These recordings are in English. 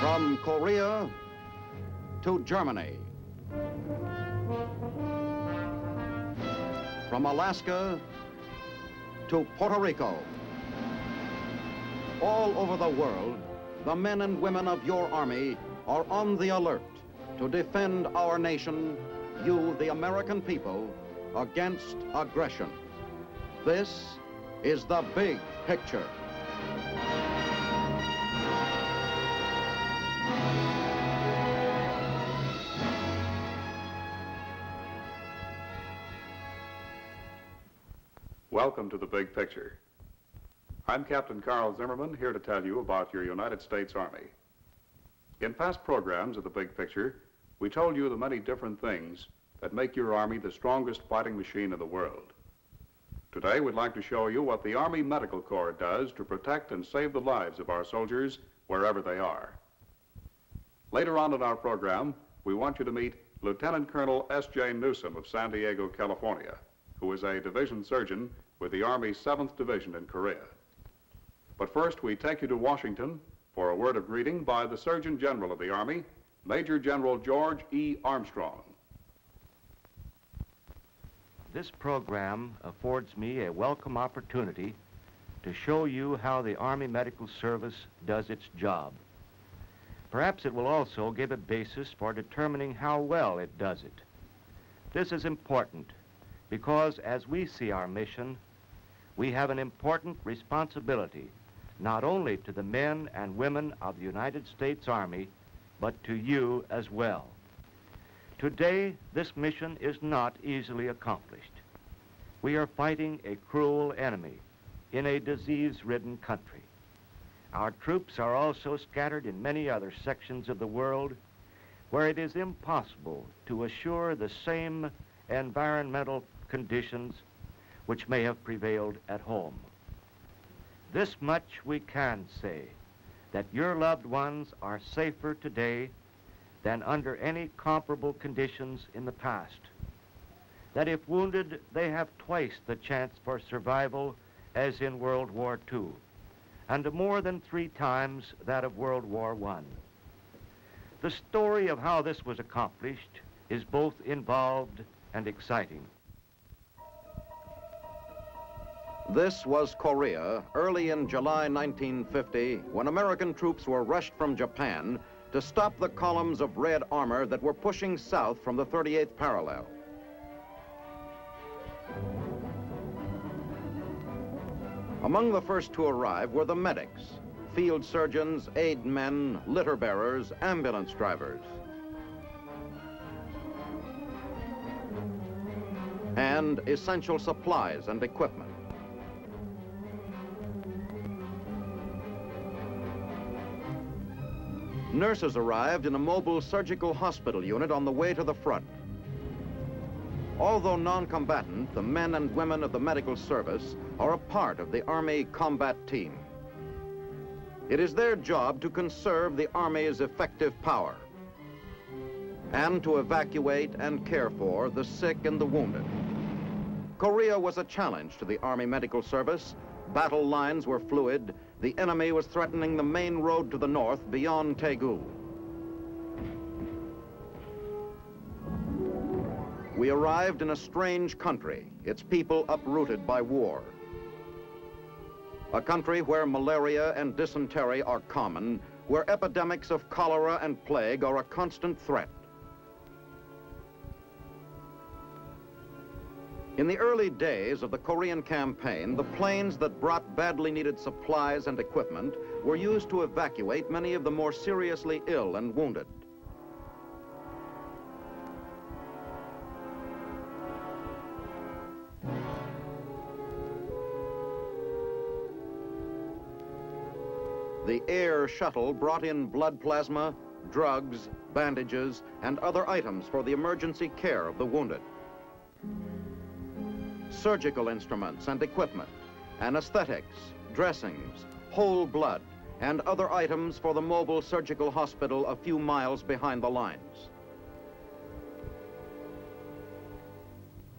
From Korea to Germany. From Alaska to Puerto Rico. All over the world, the men and women of your Army are on the alert to defend our nation, you, the American people, against aggression. This is the big picture. Welcome to the big picture. I'm Captain Carl Zimmerman, here to tell you about your United States Army. In past programs of the big picture, we told you the many different things that make your Army the strongest fighting machine in the world. Today, we'd like to show you what the Army Medical Corps does to protect and save the lives of our soldiers wherever they are. Later on in our program, we want you to meet Lieutenant Colonel S.J. Newsom of San Diego, California, who is a division surgeon with the Army's 7th Division in Korea. But first, we take you to Washington for a word of greeting by the Surgeon General of the Army, Major General George E. Armstrong. This program affords me a welcome opportunity to show you how the Army Medical Service does its job. Perhaps it will also give a basis for determining how well it does it. This is important because as we see our mission, we have an important responsibility not only to the men and women of the United States Army, but to you as well. Today, this mission is not easily accomplished. We are fighting a cruel enemy in a disease-ridden country. Our troops are also scattered in many other sections of the world where it is impossible to assure the same environmental conditions which may have prevailed at home. This much we can say, that your loved ones are safer today than under any comparable conditions in the past. That if wounded, they have twice the chance for survival as in World War II, and more than 3 times that of World War I. The story of how this was accomplished is both involved and exciting. This was Korea early in July 1950 when American troops were rushed from Japan to stop the columns of red armor that were pushing south from the 38th parallel. Among the first to arrive were the medics, field surgeons, aid men, litter bearers, ambulance drivers, and essential supplies and equipment. Nurses arrived in a mobile surgical hospital unit on the way to the front. Although non-combatant, the men and women of the medical service are a part of the Army combat team. It is their job to conserve the Army's effective power and to evacuate and care for the sick and the wounded. Korea was a challenge to the Army Medical Service. Battle lines were fluid. The enemy was threatening the main road to the north beyond Daegu. We arrived in a strange country, its people uprooted by war. A country where malaria and dysentery are common, where epidemics of cholera and plague are a constant threat. In the early days of the Korean campaign, the planes that brought badly needed supplies and equipment were used to evacuate many of the more seriously ill and wounded. The air shuttle brought in blood plasma, drugs, bandages, and other items for the emergency care of the wounded. Surgical instruments and equipment, anesthetics, dressings, whole blood, and other items for the mobile surgical hospital a few miles behind the lines.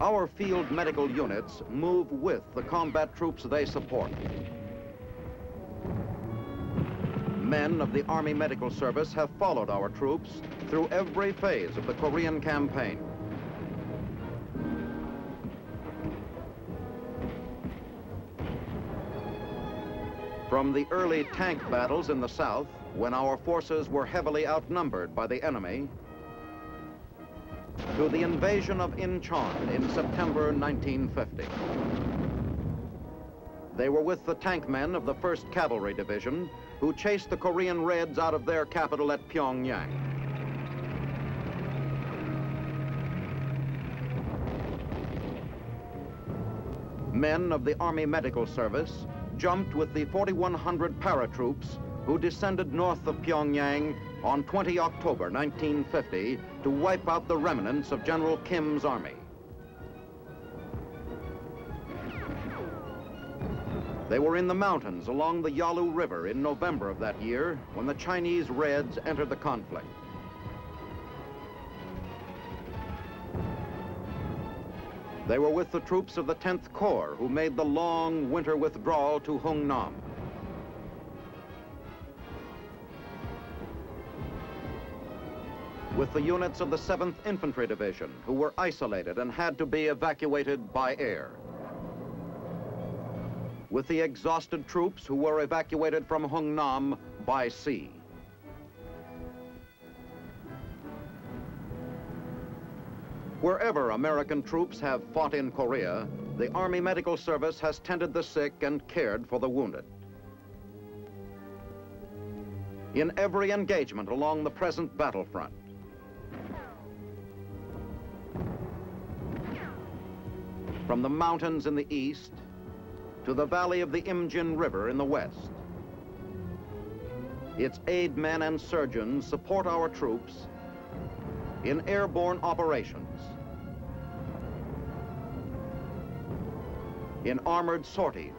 Our field medical units move with the combat troops they support. Men of the Army Medical Service have followed our troops through every phase of the Korean campaign. From the early tank battles in the South, when our forces were heavily outnumbered by the enemy, to the invasion of Incheon in September 1950. They were with the tank men of the 1st Cavalry Division, who chased the Korean Reds out of their capital at Pyongyang. Men of the Army Medical Service jumped with the 4,100 paratroops who descended north of Pyongyang on 20 October 1950 to wipe out the remnants of General Kim's army. They were in the mountains along the Yalu River in November of that year when the Chinese Reds entered the conflict. They were with the troops of the 10th Corps who made the long winter withdrawal to Hungnam. With the units of the 7th Infantry Division who were isolated and had to be evacuated by air. With the exhausted troops who were evacuated from Hungnam by sea. Wherever American troops have fought in Korea, the Army Medical Service has tended the sick and cared for the wounded. In every engagement along the present battlefront, from the mountains in the east to the valley of the Imjin River in the west, its aid men and surgeons support our troops in airborne operations, in armored sorties,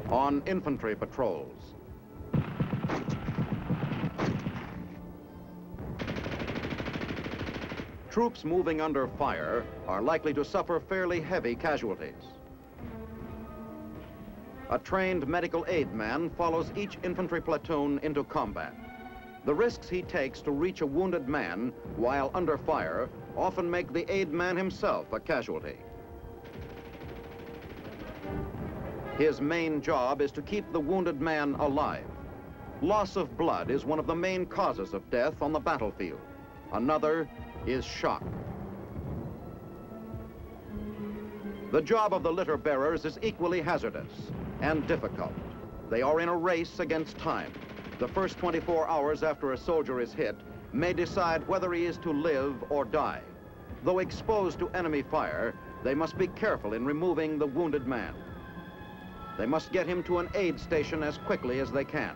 on infantry patrols, troops moving under fire are likely to suffer fairly heavy casualties. A trained medical aid man follows each infantry platoon into combat. The risks he takes to reach a wounded man while under fire often make the aid man himself a casualty. His main job is to keep the wounded man alive. Loss of blood is one of the main causes of death on the battlefield. Another is shock. The job of the litter bearers is equally hazardous and difficult. They are in a race against time. The first 24 hours after a soldier is hit may decide whether he is to live or die. Though exposed to enemy fire, they must be careful in removing the wounded man. They must get him to an aid station as quickly as they can.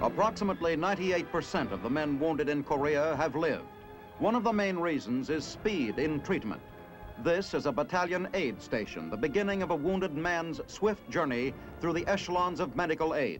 Approximately 98% of the men wounded in Korea have lived. One of the main reasons is speed in treatment. This is a battalion aid station, the beginning of a wounded man's swift journey through the echelons of medical aid.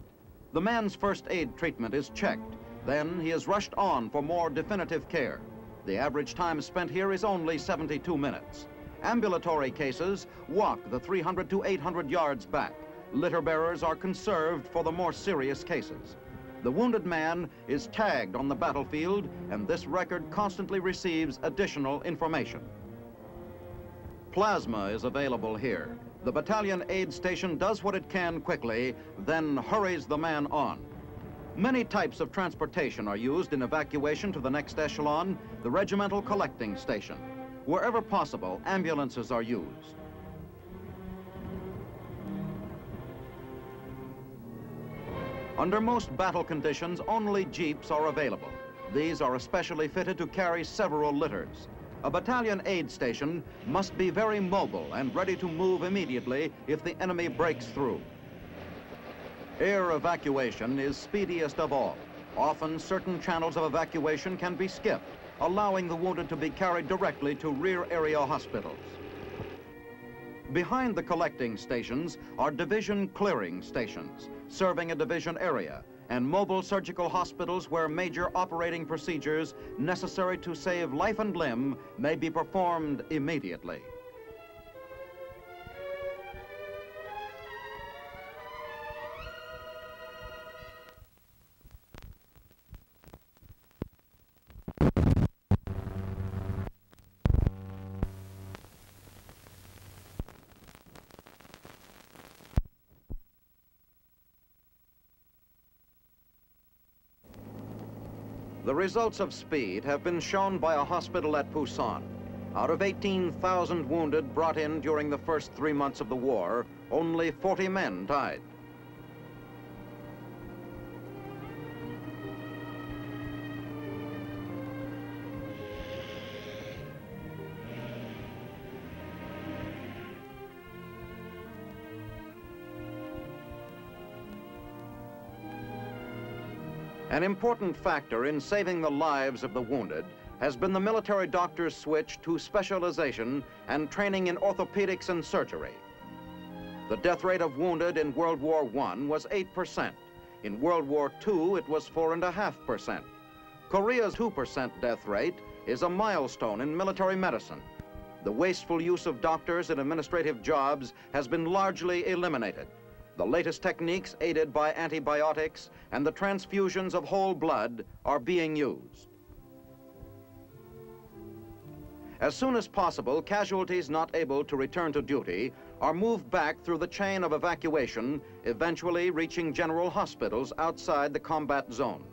The man's first aid treatment is checked. Then he is rushed on for more definitive care. The average time spent here is only 72 minutes. Ambulatory cases walk the 300 to 800 yards back. Litter bearers are conserved for the more serious cases. The wounded man is tagged on the battlefield, and this record constantly receives additional information. Plasma is available here. The battalion aid station does what it can quickly, then hurries the man on. Many types of transportation are used in evacuation to the next echelon, the regimental collecting station. Wherever possible, ambulances are used. Under most battle conditions, only jeeps are available. These are especially fitted to carry several litters. A battalion aid station must be very mobile and ready to move immediately if the enemy breaks through. Air evacuation is speediest of all. Often, certain channels of evacuation can be skipped, allowing the wounded to be carried directly to rear area hospitals. Behind the collecting stations are division clearing stations, serving a division area, and mobile surgical hospitals where major operating procedures necessary to save life and limb may be performed immediately. The results of speed have been shown by a hospital at Pusan. Out of 18,000 wounded brought in during the first 3 months of the war, only 40 men died. An important factor in saving the lives of the wounded has been the military doctor's switch to specialization and training in orthopedics and surgery. The death rate of wounded in World War I was 8%. In World War II, it was 4.5%. Korea's 2% death rate is a milestone in military medicine. The wasteful use of doctors in administrative jobs has been largely eliminated. The latest techniques, aided by antibiotics and the transfusions of whole blood, are being used. As soon as possible, casualties not able to return to duty are moved back through the chain of evacuation, eventually reaching general hospitals outside the combat zone.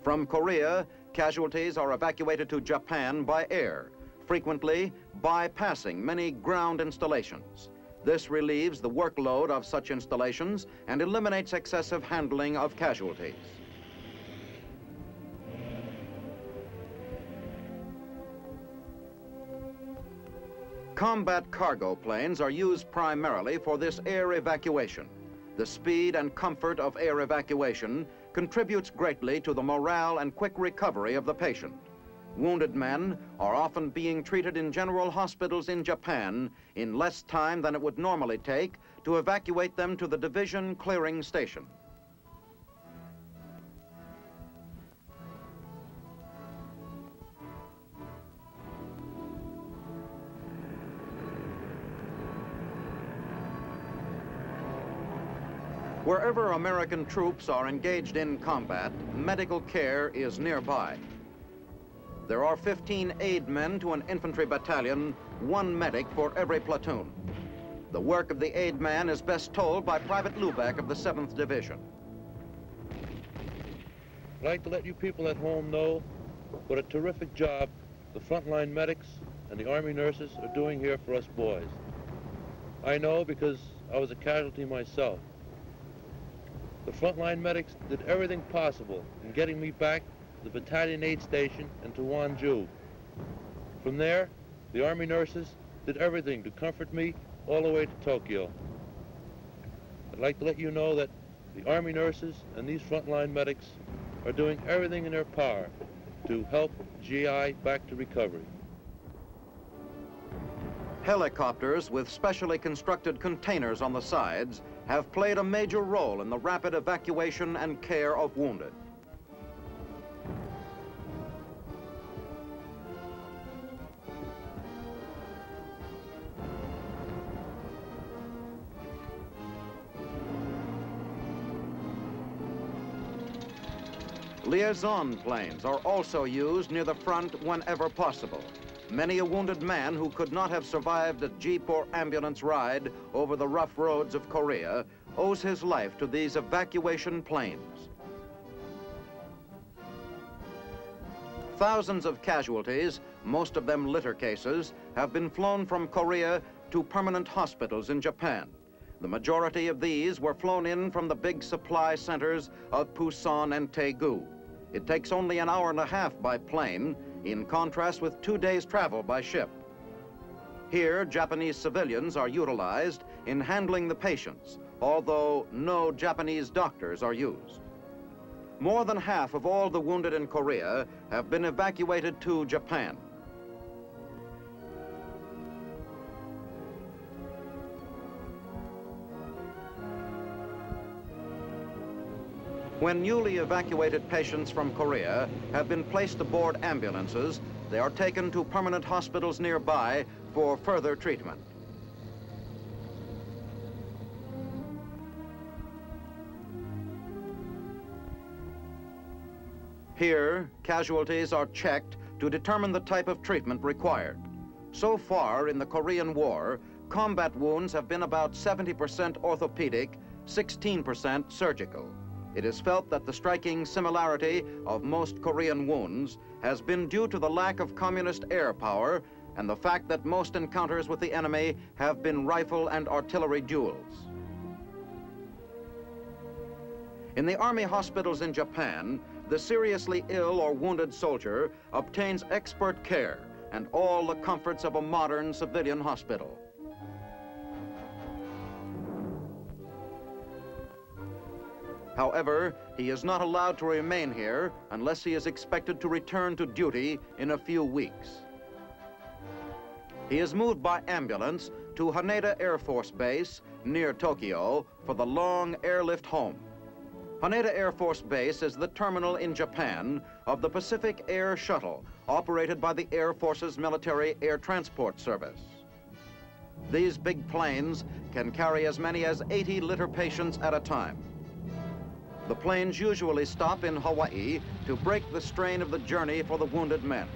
From Korea, casualties are evacuated to Japan by air, frequently bypassing many ground installations. This relieves the workload of such installations and eliminates excessive handling of casualties. Combat cargo planes are used primarily for this air evacuation. The speed and comfort of air evacuation contributes greatly to the morale and quick recovery of the patient. Wounded men are often being treated in general hospitals in Japan in less time than it would normally take to evacuate them to the division clearing station. Wherever American troops are engaged in combat, medical care is nearby. There are 15 aid men to an infantry battalion, 1 medic for every platoon. The work of the aid man is best told by Private Lubeck of the 7th Division. I'd like to let you people at home know what a terrific job the frontline medics and the Army nurses are doing here for us boys. I know because I was a casualty myself. The frontline medics did everything possible in getting me back to the battalion aid station and to Wonju. From there, the Army nurses did everything to comfort me all the way to Tokyo. I'd like to let you know that the Army nurses and these frontline medics are doing everything in their power to help GI back to recovery. Helicopters with specially constructed containers on the sides have played a major role in the rapid evacuation and care of wounded. Liaison planes are also used near the front whenever possible. Many a wounded man who could not have survived a jeep or ambulance ride over the rough roads of Korea owes his life to these evacuation planes. Thousands of casualties, most of them litter cases, have been flown from Korea to permanent hospitals in Japan. The majority of these were flown in from the big supply centers of Pusan and Daegu. It takes only an hour and a half by plane, in contrast with 2 days' travel by ship. Here, Japanese civilians are utilized in handling the patients, although no Japanese doctors are used. More than half of all the wounded in Korea have been evacuated to Japan. When newly evacuated patients from Korea have been placed aboard ambulances, they are taken to permanent hospitals nearby for further treatment. Here, casualties are checked to determine the type of treatment required. So far in the Korean War, combat wounds have been about 70% orthopedic, 16% surgical. It is felt that the striking similarity of most Korean wounds has been due to the lack of communist air power and the fact that most encounters with the enemy have been rifle and artillery duels. In the army hospitals in Japan, the seriously ill or wounded soldier obtains expert care and all the comforts of a modern civilian hospital. However, he is not allowed to remain here unless he is expected to return to duty in a few weeks. He is moved by ambulance to Haneda Air Force Base near Tokyo for the long airlift home. Haneda Air Force Base is the terminal in Japan of the Pacific Air Shuttle, operated by the Air Force's Military Air Transport Service. These big planes can carry as many as 80-liter patients at a time. The planes usually stop in Hawaii to break the strain of the journey for the wounded men.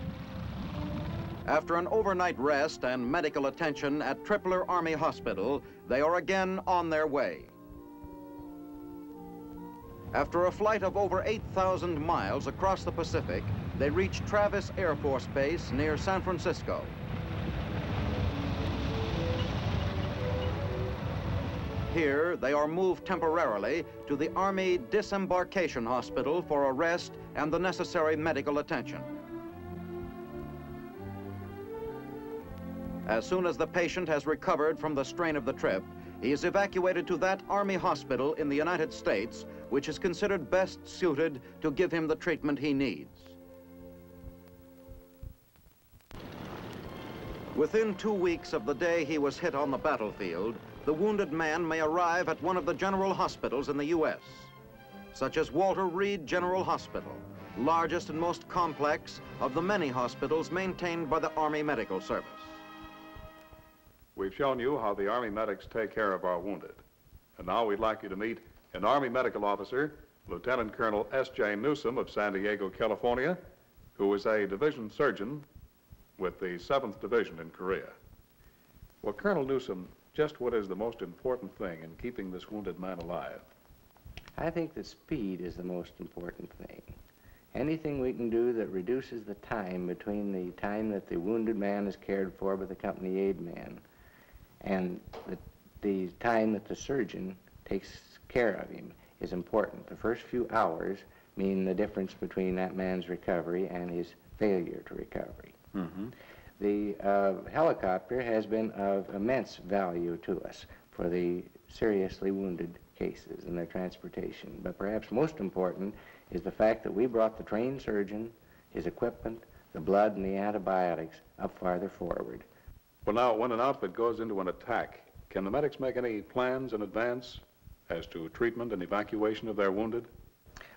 After an overnight rest and medical attention at Tripler Army Hospital, they are again on their way. After a flight of over 8,000 miles across the Pacific, they reach Travis Air Force Base near San Francisco. Here, they are moved temporarily to the Army Disembarkation Hospital for a rest and the necessary medical attention. As soon as the patient has recovered from the strain of the trip, he is evacuated to that Army hospital in the United States, which is considered best suited to give him the treatment he needs. Within 2 weeks of the day he was hit on the battlefield, the wounded man may arrive at one of the general hospitals in the U.S., such as Walter Reed General Hospital, largest and most complex of the many hospitals maintained by the Army Medical Service. We've shown you how the Army medics take care of our wounded. And now we'd like you to meet an Army medical officer, Lieutenant Colonel S.J. Newsom of San Diego, California, who is a division surgeon with the 7th Division in Korea. Well, Colonel Newsom, just what is the most important thing in keeping this wounded man alive? I think that speed is the most important thing. Anything we can do that reduces the time between the time that the wounded man is cared for by the company aid man and the time that the surgeon takes care of him is important. The first few hours mean the difference between that man's recovery and his failure to recovery. Mm-hmm. The helicopter has been of immense value to us for the seriously wounded cases and their transportation. But perhaps most important is the fact that we brought the trained surgeon, his equipment, the blood, and the antibiotics up farther forward. Well, now, when an outfit goes into an attack, can the medics make any plans in advance as to treatment and evacuation of their wounded?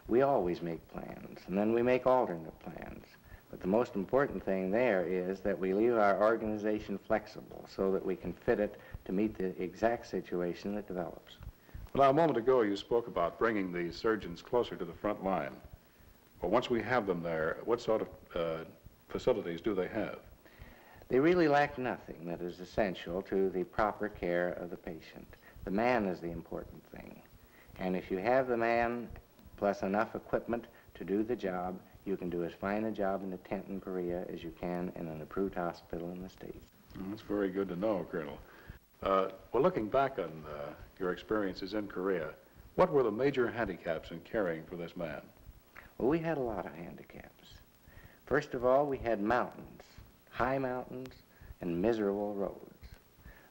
We always make plans, and then we make alternate plans. But the most important thing there is that we leave our organization flexible so that we can fit it to meet the exact situation that develops. Well, now, a moment ago, you spoke about bringing the surgeons closer to the front line. Well, once we have them there, what sort of facilities do they have? They really lack nothing that is essential to the proper care of the patient. The man is the important thing. And if you have the man plus enough equipment to do the job, you can do as fine a job in a tent in Korea as you can in an approved hospital in the States. That's very good to know, Colonel. Well, looking back on your experiences in Korea, what were the major handicaps in caring for this man? Well, we had a lot of handicaps. First of all, we had mountains, high mountains, and miserable roads.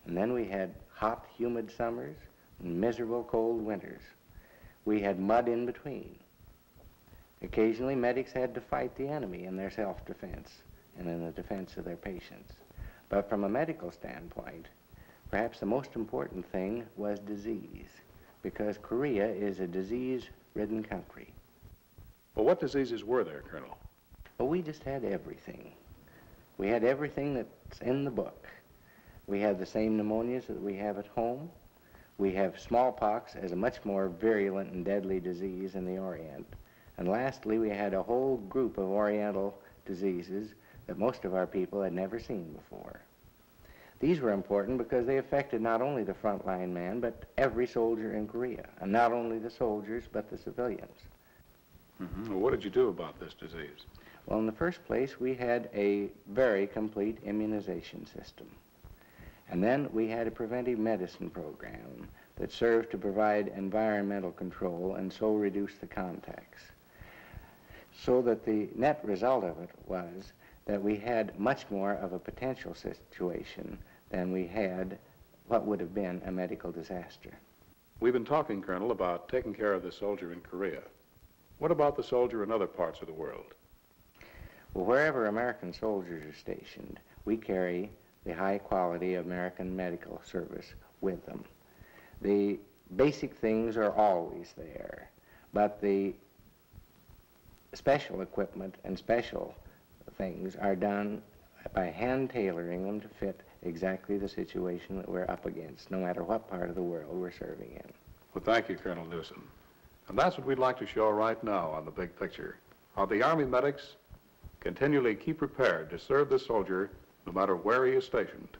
And then we had hot, humid summers and miserable cold winters. We had mud in between. Occasionally, medics had to fight the enemy in their self-defense and in the defense of their patients. But from a medical standpoint, perhaps the most important thing was disease, because Korea is a disease disease-ridden country. Well, what diseases were there, Colonel? But we just had everything. We had everything that's in the book. We had the same pneumonias that we have at home. We have smallpox as a much more virulent and deadly disease in the Orient. And lastly, we had a whole group of Oriental diseases that most of our people had never seen before. These were important because they affected not only the frontline man, but every soldier in Korea, and not only the soldiers, but the civilians. Well, what did you do about this disease? Well, in the first place, we had a very complete immunization system. And then we had a preventive medicine program that served to provide environmental control and so reduce the contacts. So that the net result of it was that we had much more of a potential situation than we had what would have been a medical disaster. We've been talking, Colonel, about taking care of the soldier in Korea. What about the soldier in other parts of the world? Well, wherever American soldiers are stationed, we carry the high quality American medical service with them. The basic things are always there, but the special equipment and special things are done by hand tailoring them to fit exactly the situation that we're up against, no matter what part of the world we're serving in. Well, thank you, Colonel Newsom. And that's what we'd like to show right now on The Big Picture, how the Army medics continually keep prepared to serve the soldier no matter where he is stationed.